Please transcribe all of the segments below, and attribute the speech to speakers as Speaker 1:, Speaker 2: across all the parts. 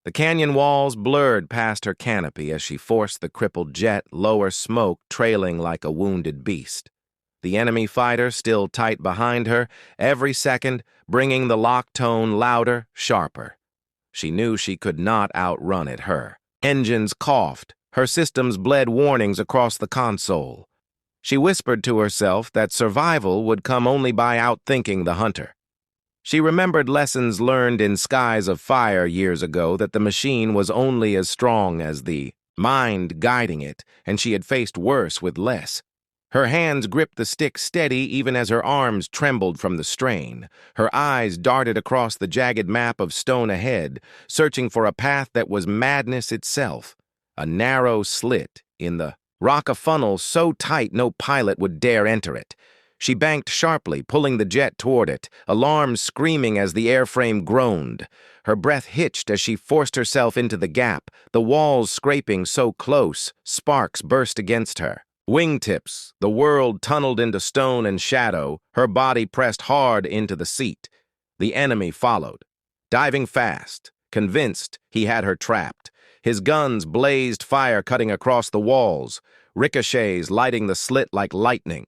Speaker 1: The canyon walls blurred past her canopy as she forced the crippled jet, lower smoke trailing like a wounded beast. The enemy fighter still tight behind her, every second bringing the lock tone louder, sharper. She knew she could not outrun it, her. Engines coughed, her systems bled warnings across the console. She whispered to herself that survival would come only by outthinking the hunter. She remembered lessons learned in Skies of Fire years ago that the machine was only as strong as the mind guiding it, and she had faced worse with less. Her hands gripped the stick steady even as her arms trembled from the strain. Her eyes darted across the jagged map of stone ahead, searching for a path that was madness itself. A narrow slit in the rock, a funnel so tight no pilot would dare enter it. She banked sharply, pulling the jet toward it, alarms screaming as the airframe groaned. Her breath hitched as she forced herself into the gap, the walls scraping so close, sparks burst against her. Wingtips, the world tunneled into stone and shadow, her body pressed hard into the seat. The enemy followed, diving fast, convinced he had her trapped. His guns blazed fire cutting across the walls, ricochets lighting the slit like lightning.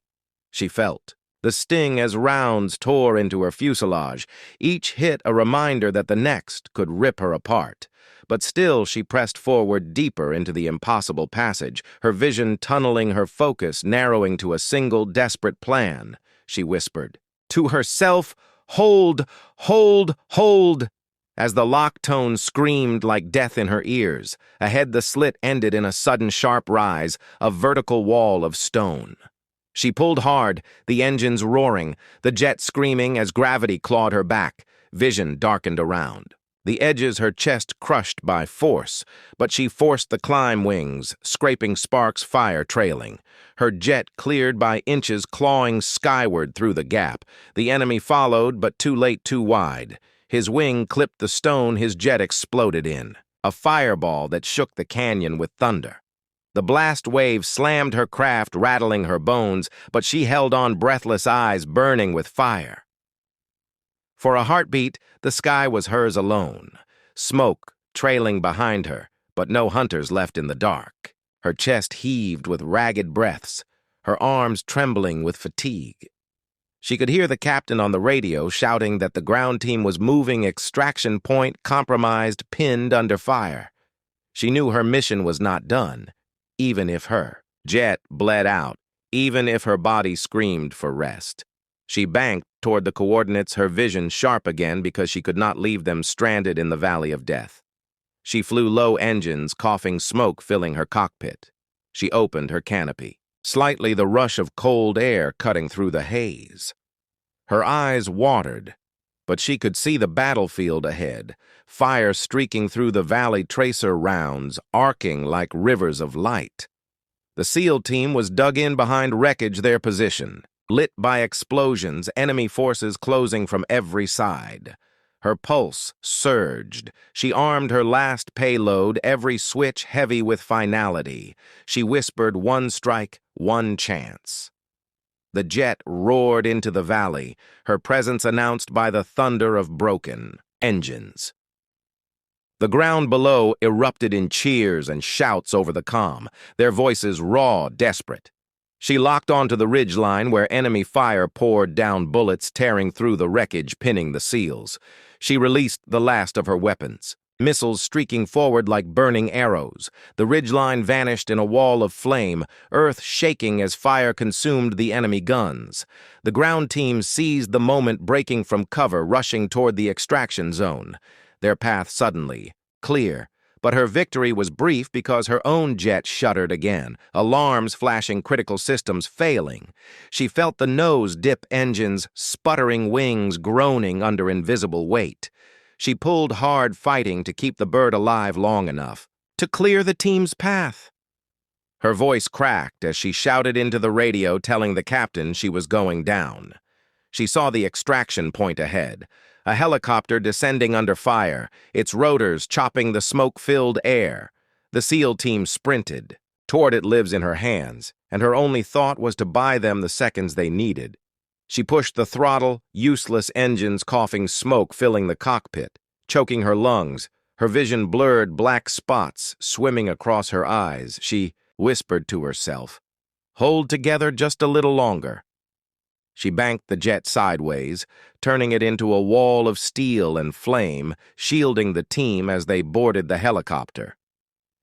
Speaker 1: She felt the sting as rounds tore into her fuselage, each hit a reminder that the next could rip her apart. But still she pressed forward deeper into the impossible passage, her vision tunneling, her focus narrowing to a single desperate plan. She whispered to herself, "Hold, hold, hold!" As the lock tone screamed like death in her ears. Ahead the slit ended in a sudden sharp rise, a vertical wall of stone. She pulled hard, the engines roaring, the jet screaming as gravity clawed her back. Vision darkened around. The edges her chest crushed by force, but she forced the climb wings, scraping sparks, fire trailing. Her jet cleared by inches, clawing skyward through the gap. The enemy followed, but too late, too wide. His wing clipped the stone his jet exploded in, a fireball that shook the canyon with thunder. The blast wave slammed her craft, rattling her bones, but she held on, breathless eyes burning with fire. For a heartbeat, the sky was hers alone, smoke trailing behind her, but no hunters left in the dark. Her chest heaved with ragged breaths, her arms trembling with fatigue. She could hear the captain on the radio shouting that the ground team was moving, extraction point compromised, pinned under fire. She knew her mission was not done, even if her jet bled out, even if her body screamed for rest. She banked toward the coordinates, her vision sharp again because she could not leave them stranded in the valley of death. She flew low engines, coughing smoke filling her cockpit. She opened her canopy, slightly the rush of cold air cutting through the haze. Her eyes watered, but she could see the battlefield ahead, fire streaking through the valley, tracer rounds arcing like rivers of light. The SEAL team was dug in behind wreckage, their position, lit by explosions, enemy forces closing from every side. Her pulse surged. She armed her last payload, every switch heavy with finality. She whispered, one strike, one chance. The jet roared into the valley, her presence announced by the thunder of broken engines. The ground below erupted in cheers and shouts over the comm, their voices raw, desperate. She locked onto the ridgeline where enemy fire poured down, bullets tearing through the wreckage, pinning the SEALs. She released the last of her weapons, missiles streaking forward like burning arrows. The ridgeline vanished in a wall of flame, earth shaking as fire consumed the enemy guns. The ground team seized the moment, breaking from cover, rushing toward the extraction zone. Their path suddenly clear. But her victory was brief because her own jet shuddered again, alarms flashing, critical systems failing. She felt the nose dip, engines sputtering, wings groaning under invisible weight. She pulled hard, fighting to keep the bird alive long enough to clear the team's path. Her voice cracked as she shouted into the radio, telling the captain she was going down. She saw the extraction point ahead. A helicopter descending under fire, its rotors chopping the smoke-filled air. The SEAL team sprinted. Toward it lives in her hands, and her only thought was to buy them the seconds they needed. She pushed the throttle, useless engines coughing smoke filling the cockpit, choking her lungs, Her vision blurred, black spots swimming across her eyes. She whispered to herself, "Hold together just a little longer." She banked the jet sideways, turning it into a wall of steel and flame, shielding the team as they boarded the helicopter.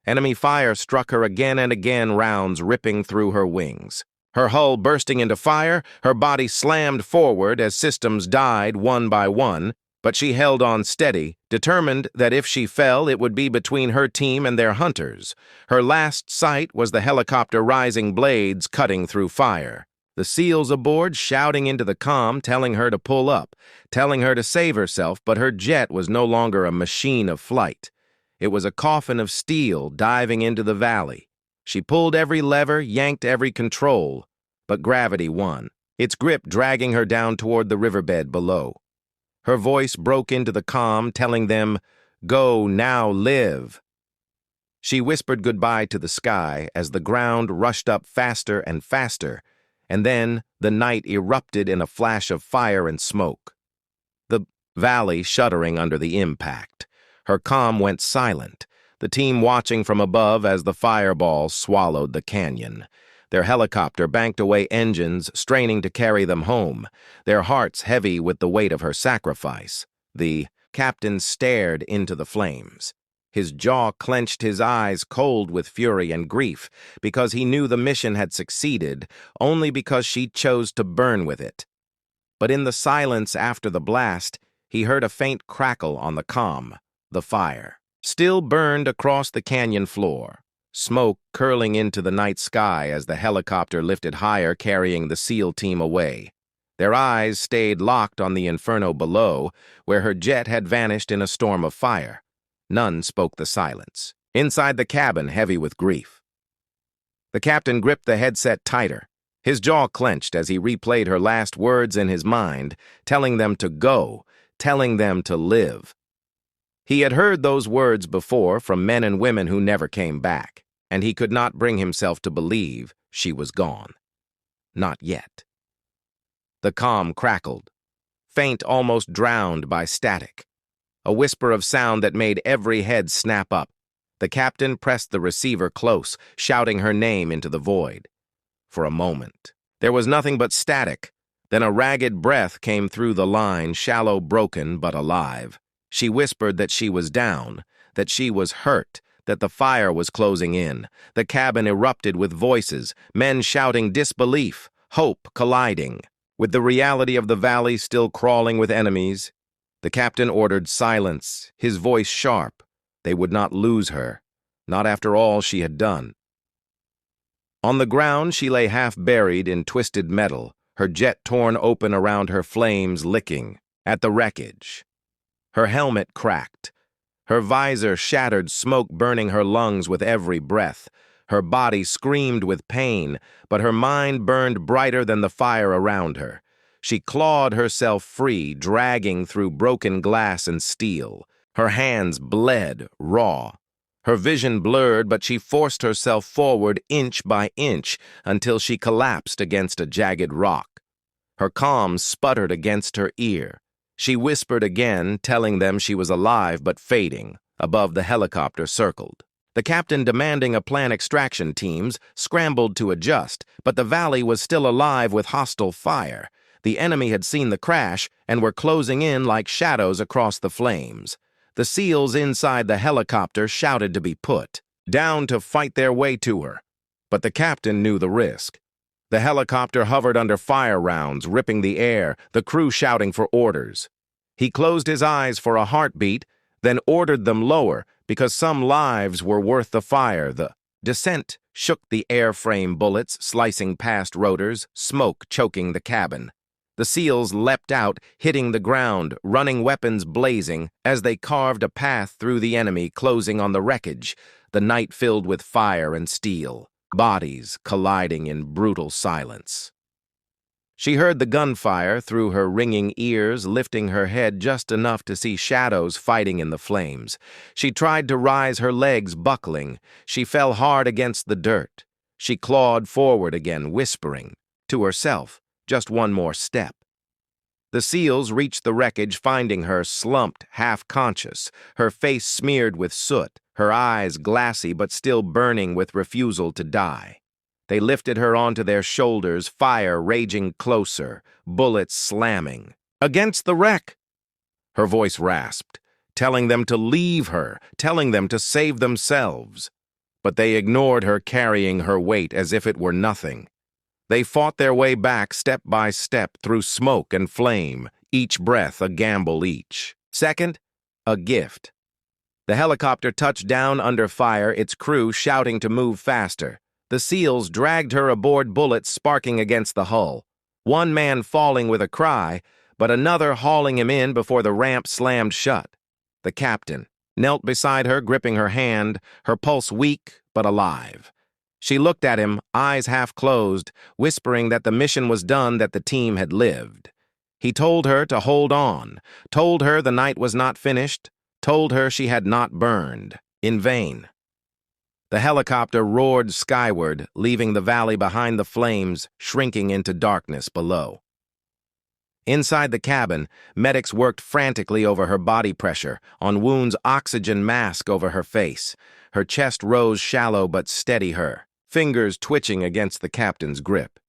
Speaker 1: Enemy fire struck her again and again, rounds ripping through her wings. Her hull bursting into fire, her body slammed forward as systems died one by one, but she held on steady, determined that if she fell, it would be between her team and their hunters. Her last sight was the helicopter rising blades cutting through fire. The SEALs aboard shouting into the comm, telling her to pull up, telling her to save herself, but her jet was no longer a machine of flight. It was a coffin of steel diving into the valley. She pulled every lever, yanked every control, but gravity won, its grip dragging her down toward the riverbed below. Her voice broke into the comm, telling them, "Go now, live." She whispered goodbye to the sky as the ground rushed up faster and faster, and then the night erupted in a flash of fire and smoke. The valley shuddering under the impact. Her comm went silent, the team watching from above as the fireball swallowed the canyon. Their helicopter banked away engines, straining to carry them home, their hearts heavy with the weight of her sacrifice. The captain stared into the flames. His jaw clenched, his eyes cold with fury and grief, because he knew the mission had succeeded, only because she chose to burn with it. But in the silence after the blast, he heard a faint crackle on the comm. The fire still burned across the canyon floor, smoke curling into the night sky as the helicopter lifted higher, carrying the SEAL team away. Their eyes stayed locked on the inferno below, where her jet had vanished in a storm of fire. None spoke the silence. Inside the cabin, heavy with grief. The captain gripped the headset tighter. His jaw clenched as he replayed her last words in his mind, telling them to go, telling them to live. He had heard those words before from men and women who never came back, and he could not bring himself to believe she was gone. Not yet. The comm crackled, faint, almost drowned by static. A whisper of sound that made every head snap up. The captain pressed the receiver close, shouting her name into the void. For a moment, there was nothing but static. Then a ragged breath came through the line, shallow, broken, but alive. She whispered that she was down, that she was hurt, that the fire was closing in. The cabin erupted with voices, men shouting disbelief, hope colliding. With the reality of the valley still crawling with enemies, the captain ordered silence, his voice sharp. They would not lose her, not after all she had done. On the ground, she lay half buried in twisted metal, her jet torn open around her, flames licking at the wreckage. Her helmet cracked, her visor shattered, smoke burning her lungs with every breath. Her body screamed with pain, but her mind burned brighter than the fire around her. She clawed herself free, dragging through broken glass and steel. Her hands bled raw. Her vision blurred, but she forced herself forward inch by inch until she collapsed against a jagged rock. Her comm sputtered against her ear. She whispered again, telling them she was alive but fading. Above, the helicopter circled. The captain, demanding a plan, extraction teams scrambled to adjust, but the valley was still alive with hostile fire. The enemy had seen the crash and were closing in like shadows across the flames. The SEALs inside the helicopter shouted to be put down to fight their way to her. But the captain knew the risk. The helicopter hovered under fire rounds, ripping the air, the crew shouting for orders. He closed his eyes for a heartbeat, then ordered them lower, because some lives were worth the fire. The descent shook the airframe, bullets slicing past rotors, smoke choking the cabin. The SEALs leapt out, hitting the ground, running weapons blazing, as they carved a path through the enemy, closing on the wreckage, the night filled with fire and steel, bodies colliding in brutal silence. She heard the gunfire through her ringing ears, lifting her head just enough to see shadows fighting in the flames. She tried to rise, her legs buckling. She fell hard against the dirt. She clawed forward again, whispering to herself, just one more step. The SEALs reached the wreckage, finding her slumped, half-conscious, her face smeared with soot, her eyes glassy but still burning with refusal to die. They lifted her onto their shoulders, fire raging closer, bullets slamming. "Against the wreck!" Her voice rasped, telling them to leave her, telling them to save themselves. But they ignored her, carrying her weight as if it were nothing. They fought their way back step by step through smoke and flame, each breath a gamble each. Second, a gift. The helicopter touched down under fire, its crew shouting to move faster. The SEALs dragged her aboard, bullets sparking against the hull. One man falling with a cry, but another hauling him in before the ramp slammed shut. The captain knelt beside her, gripping her hand, her pulse weak but alive. She looked at him, eyes half closed, whispering that the mission was done, that the team had lived. He told her to hold on, told her the night was not finished, told her she had not burned, in vain. The helicopter roared skyward, leaving the valley behind, the flames shrinking into darkness below. Inside the cabin, medics worked frantically over her body pressure, on wounds, oxygen mask over her face. Her chest rose shallow but steady her, fingers twitching against the captain's grip.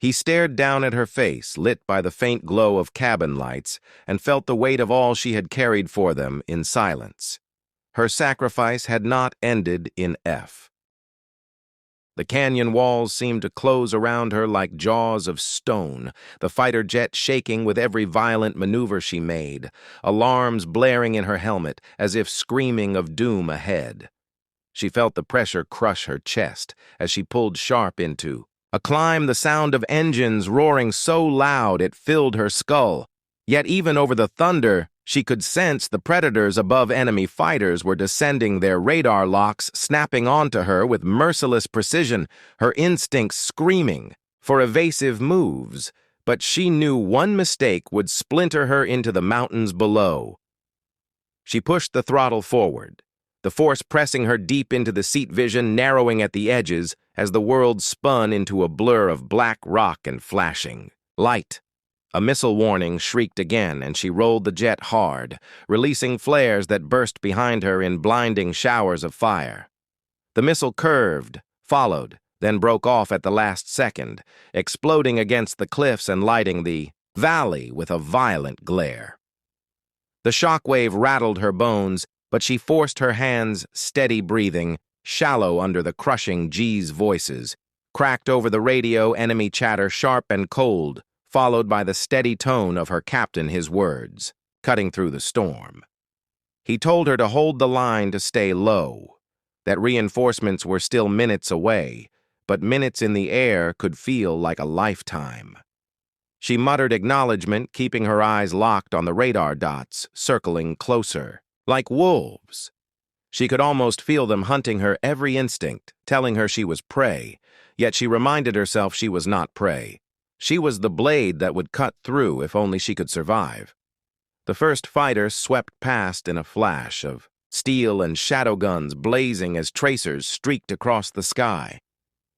Speaker 1: He stared down at her face, lit by the faint glow of cabin lights, and felt the weight of all she had carried for them in silence. Her sacrifice had not ended in F. The canyon walls seemed to close around her like jaws of stone, the fighter jet shaking with every violent maneuver she made, alarms blaring in her helmet as if screaming of doom ahead. She felt the pressure crush her chest as she pulled sharp into a climb, the sound of engines roaring so loud it filled her skull. Yet even over the thunder, she could sense the predators above. Enemy fighters were descending, their radar locks snapping onto her with merciless precision, her instincts screaming for evasive moves. But she knew one mistake would splinter her into the mountains below. She pushed the throttle forward, the force pressing her deep into the seat, vision narrowing at the edges as the world spun into a blur of black rock and flashing light. A missile warning shrieked again, and she rolled the jet hard, releasing flares that burst behind her in blinding showers of fire. The missile curved, followed, then broke off at the last second, exploding against the cliffs and lighting the valley with a violent glare. The shockwave rattled her bones, but she forced her hands, steady breathing, shallow under the crushing G's voices, cracked over the radio, enemy chatter sharp and cold, followed by the steady tone of her captain, his words, cutting through the storm. He told her to hold the line, to stay low, that reinforcements were still minutes away, but minutes in the air could feel like a lifetime. She muttered acknowledgement, keeping her eyes locked on the radar dots, circling closer, like wolves. She could almost feel them hunting her, every instinct, telling her she was prey, yet she reminded herself she was not prey. She was the blade that would cut through if only she could survive. The first fighter swept past in a flash of steel and shadow guns blazing as tracers streaked across the sky.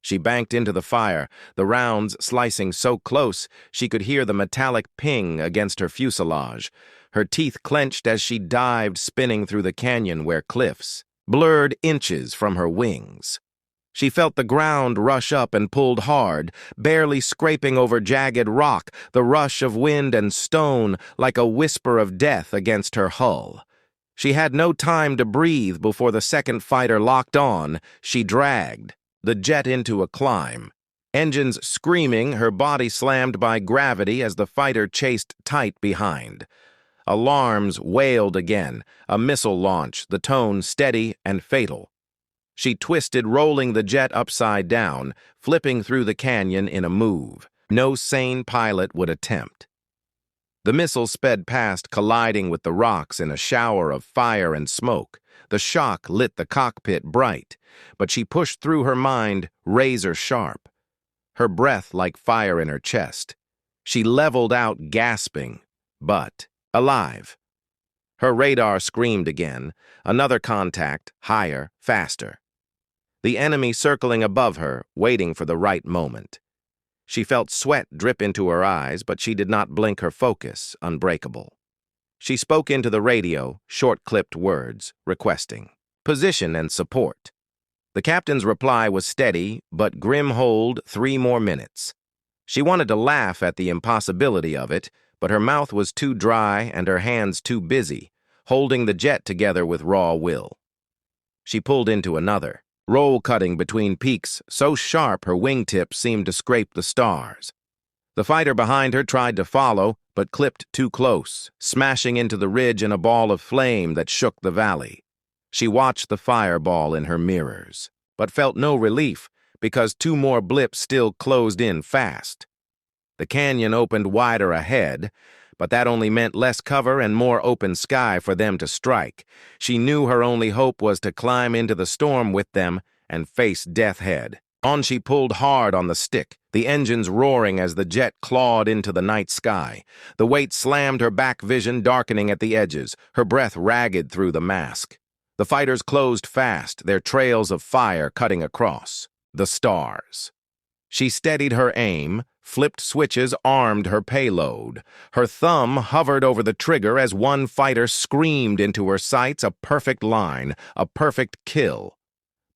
Speaker 1: She banked into the fire, the rounds slicing so close she could hear the metallic ping against her fuselage. Her teeth clenched as she dived, spinning through the canyon where cliffs blurred inches from her wings. She felt the ground rush up and pulled hard, barely scraping over jagged rock, the rush of wind and stone like a whisper of death against her hull. She had no time to breathe before the second fighter locked on. She dragged the jet into a climb. Engines screaming, her body slammed by gravity as the fighter chased tight behind. Alarms wailed again, a missile launch, the tone steady and fatal. She twisted, rolling the jet upside down, flipping through the canyon in a move no sane pilot would attempt. The missile sped past, colliding with the rocks in a shower of fire and smoke. The shock lit the cockpit bright, but she pushed through, her mind razor sharp, her breath like fire in her chest. She leveled out, gasping, but alive. Her radar screamed again, another contact, higher, faster. The enemy circling above her, waiting for the right moment. She felt sweat drip into her eyes, but she did not blink, her focus unbreakable. She spoke into the radio, short-clipped words, requesting position and support. The captain's reply was steady, but grim. Hold 3 more minutes. She wanted to laugh at the impossibility of it, but her mouth was too dry and her hands too busy, holding the jet together with raw will. She pulled into another, roll-cutting between peaks so sharp her wingtips seemed to scrape the stars. The fighter behind her tried to follow, but clipped too close, smashing into the ridge in a ball of flame that shook the valley. She watched the fireball in her mirrors, but felt no relief because 2 more blips still closed in fast. The canyon opened wider ahead, but that only meant less cover and more open sky for them to strike. She knew her only hope was to climb into the storm with them and face death head. On she pulled hard on the stick, the engines roaring as the jet clawed into the night sky. The weight slammed her back vision, darkening at the edges, her breath ragged through the mask. The fighters closed fast, their trails of fire cutting across. The stars. She steadied her aim, flipped switches, armed her payload. Her thumb hovered over the trigger as one fighter screamed into her sights, a perfect line, a perfect kill.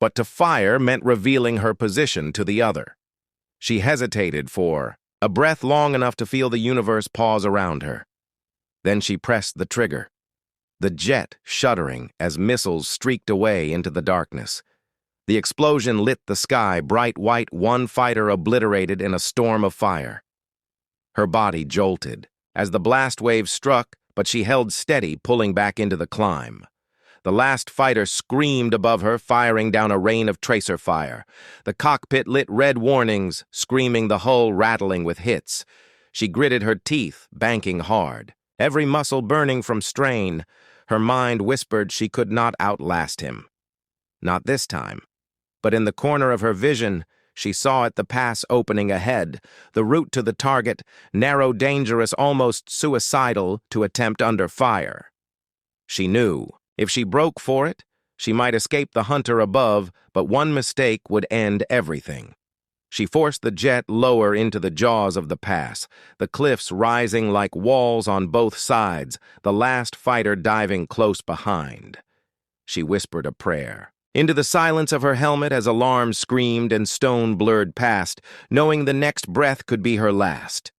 Speaker 1: But to fire meant revealing her position to the other. She hesitated for a breath long enough to feel the universe pause around her. Then she pressed the trigger, the jet shuddering as missiles streaked away into the darkness. The explosion lit the sky bright white, one fighter obliterated in a storm of fire. Her body jolted as the blast wave struck, but she held steady, pulling back into the climb. The last fighter screamed above her, firing down a rain of tracer fire. The cockpit lit red warnings, screaming, the hull rattling with hits. She gritted her teeth, banking hard, every muscle burning from strain. Her mind whispered she could not outlast him. Not this time. But in the corner of her vision, she saw it, the pass opening ahead, the route to the target, narrow, dangerous, almost suicidal to attempt under fire. She knew, if she broke for it, she might escape the hunter above, but one mistake would end everything. She forced the jet lower into the jaws of the pass, the cliffs rising like walls on both sides, the last fighter diving close behind. She whispered a prayer into the silence of her helmet as alarms screamed and stone blurred past, knowing the next breath could be her last.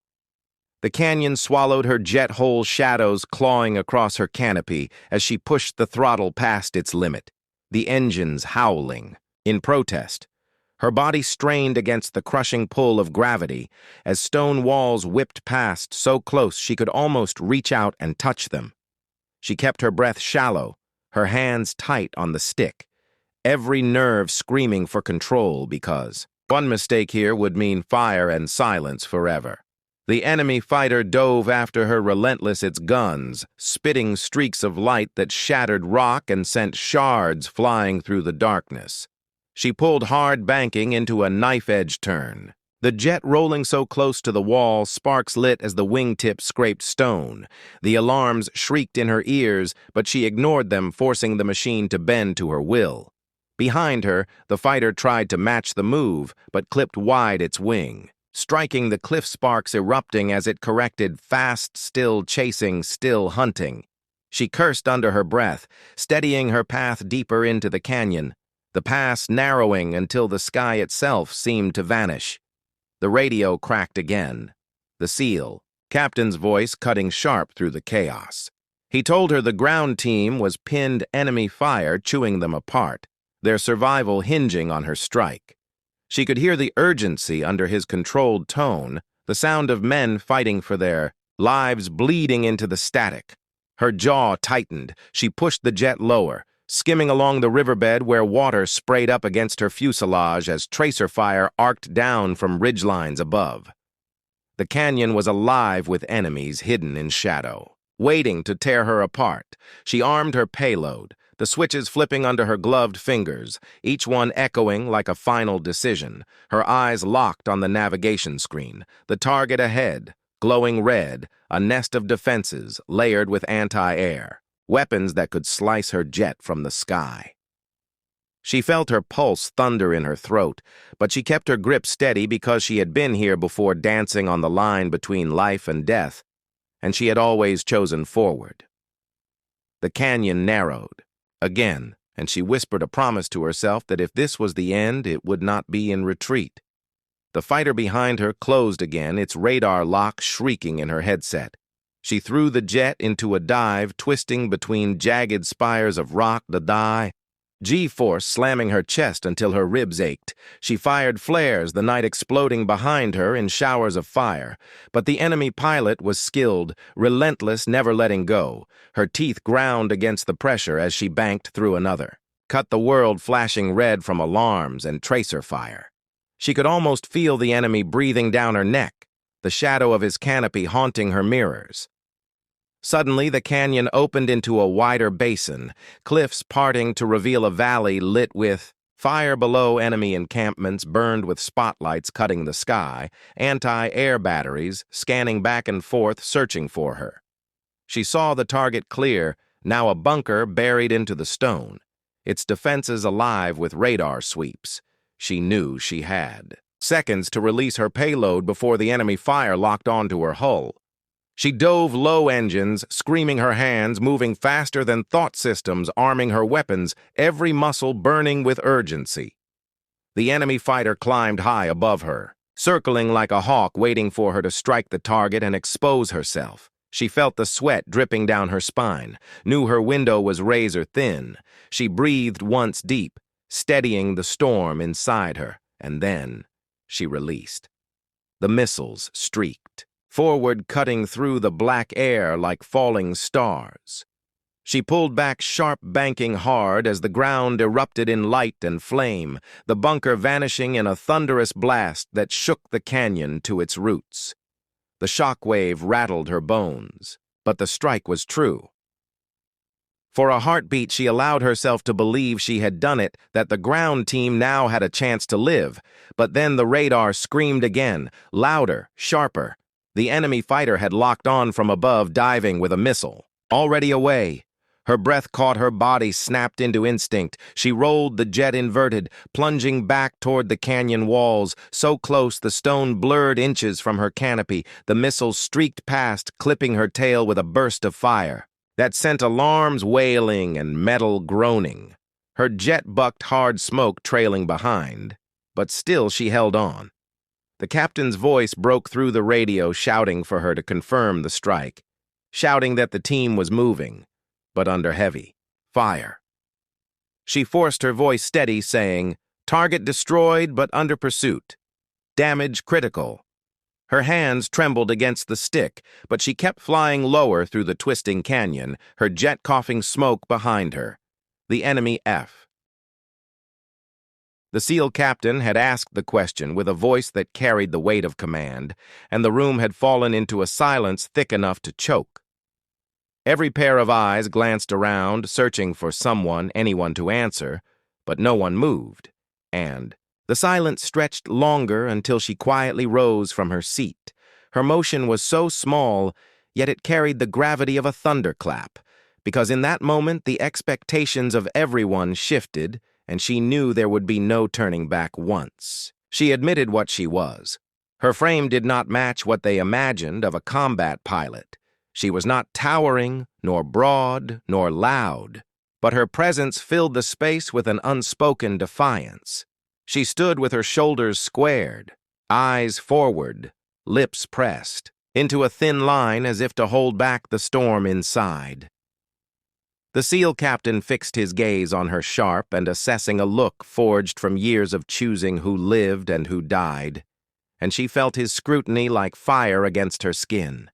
Speaker 1: The canyon swallowed her, jet hole shadows clawing across her canopy as she pushed the throttle past its limit, the engines howling in protest. Her body strained against the crushing pull of gravity as stone walls whipped past so close she could almost reach out and touch them. She kept her breath shallow, her hands tight on the stick, every nerve screaming for control because one mistake here would mean fire and silence forever. The enemy fighter dove after her, relentless, its guns, spitting streaks of light that shattered rock and sent shards flying through the darkness. She pulled hard, banking into a knife-edge turn. The jet rolling so close to the wall, sparks lit as the wingtips scraped stone. The alarms shrieked in her ears, but she ignored them, forcing the machine to bend to her will. Behind her, the fighter tried to match the move, but clipped wide its wing, striking the cliff sparks erupting as it corrected, fast, still chasing, still hunting. She cursed under her breath, steadying her path deeper into the canyon, the pass narrowing until the sky itself seemed to vanish. The radio cracked again. The SEAL, captain's voice cutting sharp through the chaos. He told her the ground team was pinned, enemy fire chewing them apart, their survival hinging on her strike. She could hear the urgency under his controlled tone, the sound of men fighting for their lives bleeding into the static. Her jaw tightened. She pushed the jet lower, skimming along the riverbed where water sprayed up against her fuselage as tracer fire arced down from ridgelines above. The canyon was alive with enemies hidden in shadow, waiting to tear her apart. She armed her payload, the switches flipping under her gloved fingers, each one echoing like a final decision, her eyes locked on the navigation screen, the target ahead, glowing red, a nest of defenses layered with anti-air, weapons that could slice her jet from the sky. She felt her pulse thunder in her throat, but she kept her grip steady because she had been here before, dancing on the line between life and death, and she had always chosen forward. The canyon narrowed again, and she whispered a promise to herself that if this was the end, it would not be in retreat. The fighter behind her closed again, its radar lock shrieking in her headset. She threw the jet into a dive, twisting between jagged spires of rock to die. G-force slamming her chest until her ribs ached. She fired flares, the night exploding behind her in showers of fire. But the enemy pilot was skilled, relentless, never letting go. Her teeth ground against the pressure as she banked through another. Cut the world flashing red from alarms and tracer fire. She could almost feel the enemy breathing down her neck, the shadow of his canopy haunting her mirrors. Suddenly, the canyon opened into a wider basin, cliffs parting to reveal a valley lit with fire below. Enemy encampments burned with spotlights cutting the sky, anti-air batteries scanning back and forth, searching for her. She saw the target clear, now a bunker buried into the stone, its defenses alive with radar sweeps. She knew she had seconds to release her payload before the enemy fire locked onto her hull. She dove low engines, screaming her hands, moving faster than thought systems, arming her weapons, every muscle burning with urgency. The enemy fighter climbed high above her, circling like a hawk, waiting for her to strike the target and expose herself. She felt the sweat dripping down her spine, knew her window was razor thin. She breathed once deep, steadying the storm inside her, and then she released. The missiles streaked forward, cutting through the black air like falling stars. She pulled back sharp, banking hard as the ground erupted in light and flame, the bunker vanishing in a thunderous blast that shook the canyon to its roots. The shockwave rattled her bones, but the strike was true. For a heartbeat, she allowed herself to believe she had done it, that the ground team now had a chance to live. But then the radar screamed again, louder, sharper. The enemy fighter had locked on from above, diving with a missile. Already away. Her breath caught, her body snapped into instinct. She rolled the jet inverted, plunging back toward the canyon walls, so close the stone blurred inches from her canopy. The missile streaked past, clipping her tail with a burst of fire that sent alarms wailing and metal groaning. Her jet bucked, hard smoke trailing behind, but still she held on. The captain's voice broke through the radio, shouting for her to confirm the strike, shouting that the team was moving, but under heavy fire. She forced her voice steady, saying, "Target destroyed, but under pursuit. Damage critical." Her hands trembled against the stick, but she kept flying lower through the twisting canyon, her jet coughing smoke behind her. The enemy F. The SEAL captain had asked the question with a voice that carried the weight of command, and the room had fallen into a silence thick enough to choke. Every pair of eyes glanced around, searching for someone, anyone to answer, but no one moved, and the silence stretched longer until she quietly rose from her seat. Her motion was so small, yet it carried the gravity of a thunderclap, because in that moment the expectations of everyone shifted, and she knew there would be no turning back once. She admitted what she was. Her frame did not match what they imagined of a combat pilot. She was not towering, nor broad, nor loud, but her presence filled the space with an unspoken defiance. She stood with her shoulders squared, eyes forward, lips pressed, into a thin line as if to hold back the storm inside. The SEAL captain fixed his gaze on her sharp and assessing, a look forged from years of choosing who lived and who died, and she felt his scrutiny like fire against her skin.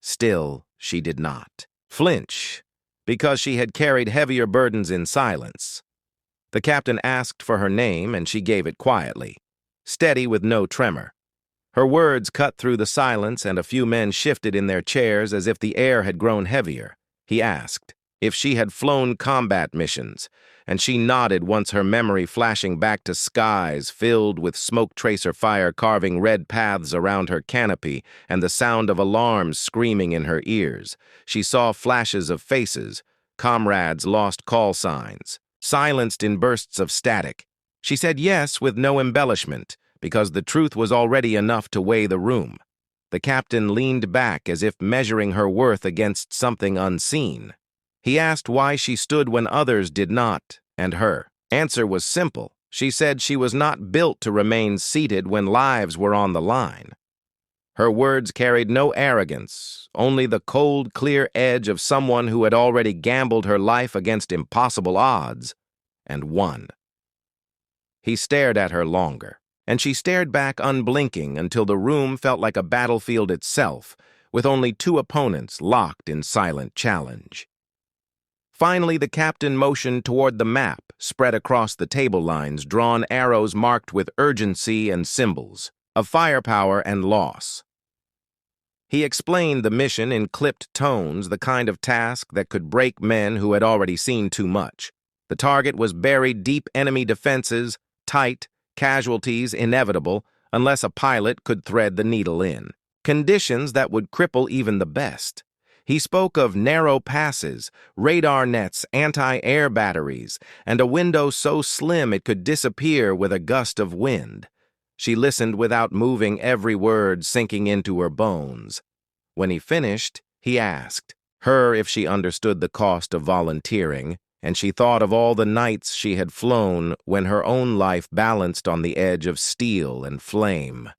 Speaker 1: Still, she did not flinch, because she had carried heavier burdens in silence. The captain asked for her name, and she gave it quietly, steady with no tremor. Her words cut through the silence, and a few men shifted in their chairs as if the air had grown heavier. He asked if she had flown combat missions, and she nodded, once her memory flashing back to skies filled with smoke tracer fire carving red paths around her canopy and the sound of alarms screaming in her ears. She saw flashes of faces, comrades' lost call signs, silenced in bursts of static. She said yes with no embellishment, because the truth was already enough to weigh the room. The captain leaned back as if measuring her worth against something unseen. He asked why she stood when others did not, and her answer was simple. She said she was not built to remain seated when lives were on the line. Her words carried no arrogance, only the cold, clear edge of someone who had already gambled her life against impossible odds, and won. He stared at her longer, and she stared back unblinking until the room felt like a battlefield itself, with only two opponents locked in silent challenge. Finally, the captain motioned toward the map spread across the table lines, drawn arrows marked with urgency and symbols of firepower and loss. He explained the mission in clipped tones, the kind of task that could break men who had already seen too much. The target was buried deep enemy defenses, tight, casualties inevitable, unless a pilot could thread the needle in. Conditions that would cripple even the best. He spoke of narrow passes, radar nets, anti-air batteries, and a window so slim it could disappear with a gust of wind. She listened without moving, every word sinking into her bones. When he finished, he asked her if she understood the cost of volunteering, and she thought of all the nights she had flown when her own life balanced on the edge of steel and flame.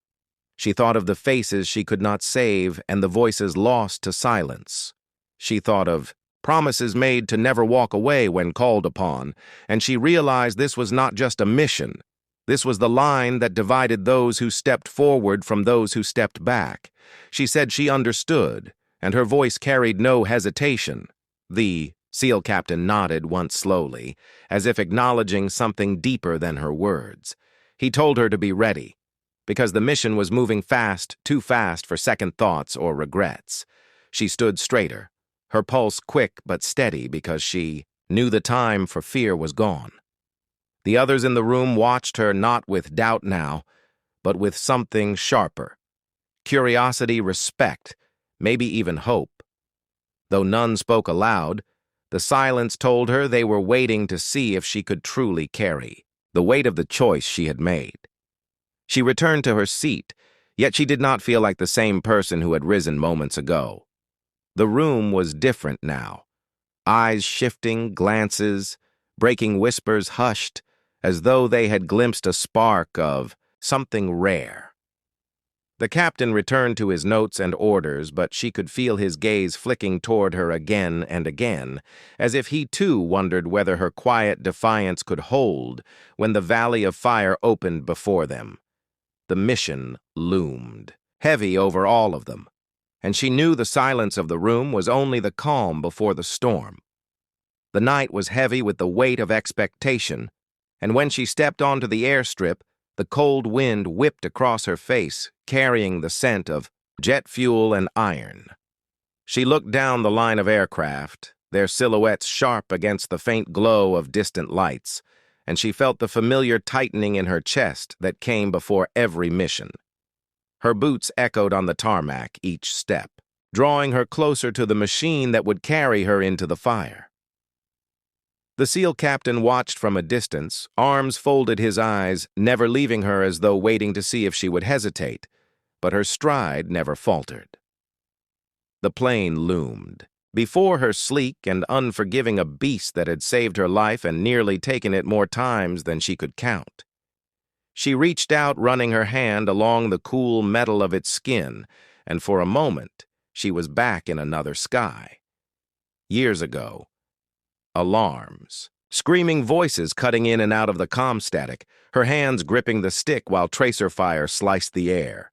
Speaker 1: She thought of the faces she could not save and the voices lost to silence. She thought of promises made to never walk away when called upon, and she realized this was not just a mission. This was the line that divided those who stepped forward from those who stepped back. She said she understood, and her voice carried no hesitation. The SEAL captain nodded once slowly, as if acknowledging something deeper than her words. He told her to be ready, because the mission was moving fast, too fast for second thoughts or regrets. She stood straighter, her pulse quick but steady, because she knew the time for fear was gone. The others in the room watched her not with doubt now, but with something sharper. Curiosity, respect, maybe even hope. Though none spoke aloud, the silence told her they were waiting to see if she could truly carry the weight of the choice she had made. She returned to her seat, yet she did not feel like the same person who had risen moments ago. The room was different now. Eyes shifting, glances, breaking whispers hushed, as though they had glimpsed a spark of something rare. The captain returned to his notes and orders, but she could feel his gaze flicking toward her again and again, as if he too wondered whether her quiet defiance could hold when the valley of fire opened before them. The mission loomed, heavy over all of them, and she knew the silence of the room was only the calm before the storm. The night was heavy with the weight of expectation, and when she stepped onto the airstrip, the cold wind whipped across her face, carrying the scent of jet fuel and iron. She looked down the line of aircraft, their silhouettes sharp against the faint glow of distant lights, and she felt the familiar tightening in her chest that came before every mission. Her boots echoed on the tarmac each step, drawing her closer to the machine that would carry her into the fire. The SEAL captain watched from a distance, arms folded, his eyes never leaving her, as though waiting to see if she would hesitate, but her stride never faltered. The plane loomed. Before her, sleek and unforgiving, a beast that had saved her life and nearly taken it more times than she could count. She reached out, running her hand along the cool metal of its skin, and for a moment she was back in another sky. Years ago. Alarms. Screaming voices cutting in and out of the comm static, her hands gripping the stick while tracer fire sliced the air.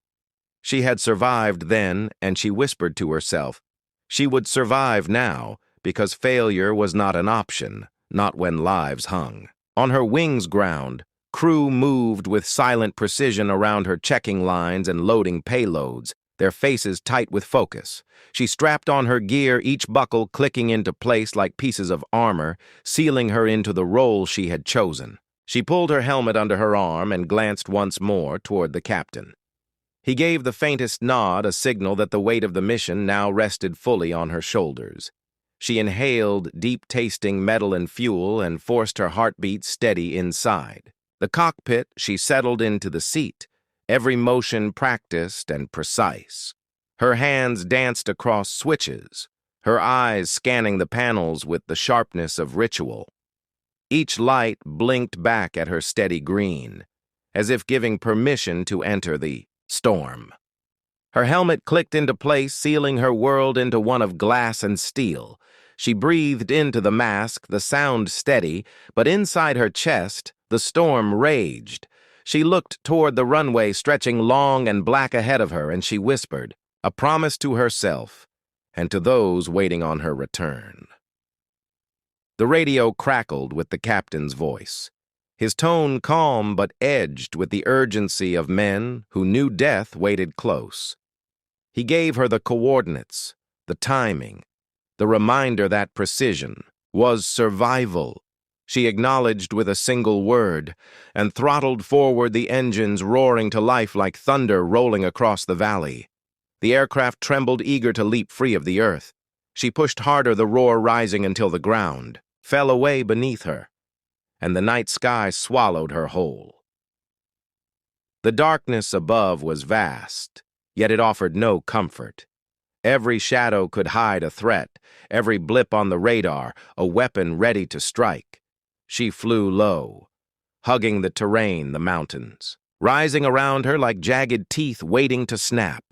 Speaker 1: She had survived then, and she whispered to herself, she would survive now, because failure was not an option, not when lives hung. On her wings ground, crew moved with silent precision around her, checking lines and loading payloads, their faces tight with focus. She strapped on her gear, each buckle clicking into place like pieces of armor, sealing her into the role she had chosen. She pulled her helmet under her arm and glanced once more toward the captain. He gave the faintest nod, a signal that the weight of the mission now rested fully on her shoulders. She inhaled deep-tasting metal and fuel and forced her heartbeat steady inside. The cockpit, she settled into the seat, every motion practiced and precise. Her hands danced across switches, her eyes scanning the panels with the sharpness of ritual. Each light blinked back at her steady green, as if giving permission to enter the storm. Her helmet clicked into place, sealing her world into one of glass and steel. She breathed into the mask, the sound steady, but inside her chest, the storm raged. She looked toward the runway stretching long and black ahead of her, and she whispered, a promise to herself and to those waiting on her return. The radio crackled with the captain's voice, his tone calm but edged with the urgency of men who knew death waited close. He gave her the coordinates, the timing, the reminder that precision was survival. She acknowledged with a single word and throttled forward, the engines roaring to life like thunder rolling across the valley. The aircraft trembled, eager to leap free of the earth. She pushed harder, the roar rising until the ground fell away beneath her, and the night sky swallowed her whole. The darkness above was vast, yet it offered no comfort. Every shadow could hide a threat, every blip on the radar a weapon ready to strike. She flew low, hugging the terrain, the mountains, rising around her like jagged teeth waiting to snap.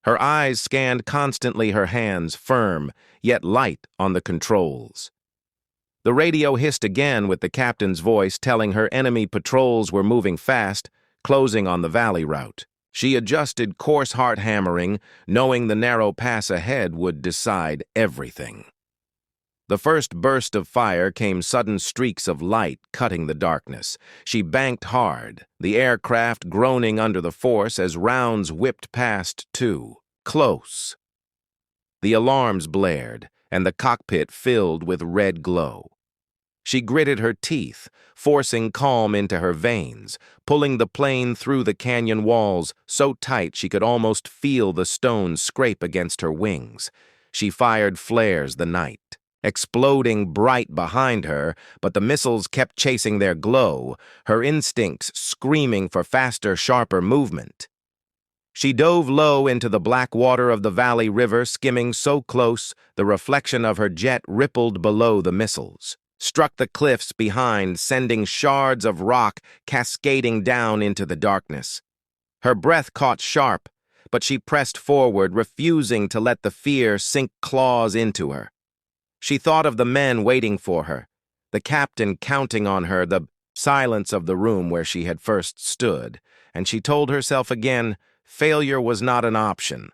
Speaker 1: Her eyes scanned constantly, her hands firm, yet light on the controls. The radio hissed again with the captain's voice telling her enemy patrols were moving fast, closing on the valley route. She adjusted course, heart hammering, knowing the narrow pass ahead would decide everything. The first burst of fire came, sudden streaks of light cutting the darkness. She banked hard, the aircraft groaning under the force as rounds whipped past too close. The alarms blared, and the cockpit filled with red glow. She gritted her teeth, forcing calm into her veins, pulling the plane through the canyon walls so tight she could almost feel the stones scrape against her wings. She fired flares the night, exploding bright behind her, but the missiles kept chasing their glow, her instincts screaming for faster, sharper movement. She dove low into the black water of the valley river, skimming so close the reflection of her jet rippled below the missiles, struck the cliffs behind, sending shards of rock cascading down into the darkness. Her breath caught sharp, but she pressed forward, refusing to let the fear sink claws into her. She thought of the men waiting for her, the captain counting on her, the silence of the room where she had first stood, and she told herself again, failure was not an option.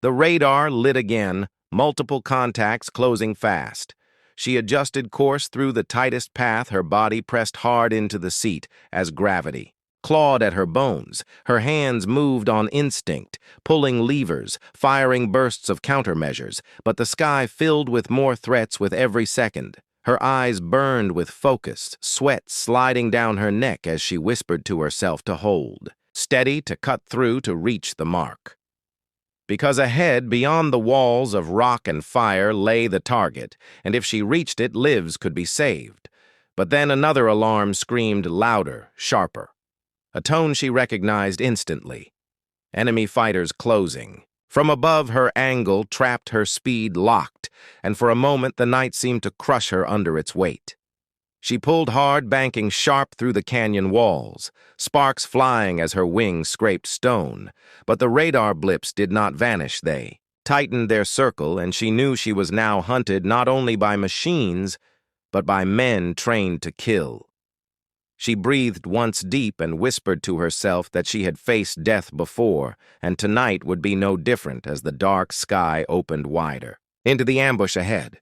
Speaker 1: The radar lit again, multiple contacts closing fast. She adjusted course through the tightest path, her body pressed hard into the seat as gravity clawed at her bones. Her hands moved on instinct, pulling levers, firing bursts of countermeasures, but the sky filled with more threats with every second. Her eyes burned with focus, sweat sliding down her neck as she whispered to herself to hold, steady, to cut through, to reach the mark. Because ahead, beyond the walls of rock and fire, lay the target, and if she reached it, lives could be saved. But then another alarm screamed louder, sharper. A tone she recognized instantly. Enemy fighters closing. From above, her angle trapped, her speed locked, and for a moment the night seemed to crush her under its weight. She pulled hard, banking sharp through the canyon walls, sparks flying as her wings scraped stone. But the radar blips did not vanish. They tightened their circle, and she knew she was now hunted not only by machines, but by men trained to kill. She breathed once deep and whispered to herself that she had faced death before, and tonight would be no different as the dark sky opened wider. Into the ambush ahead,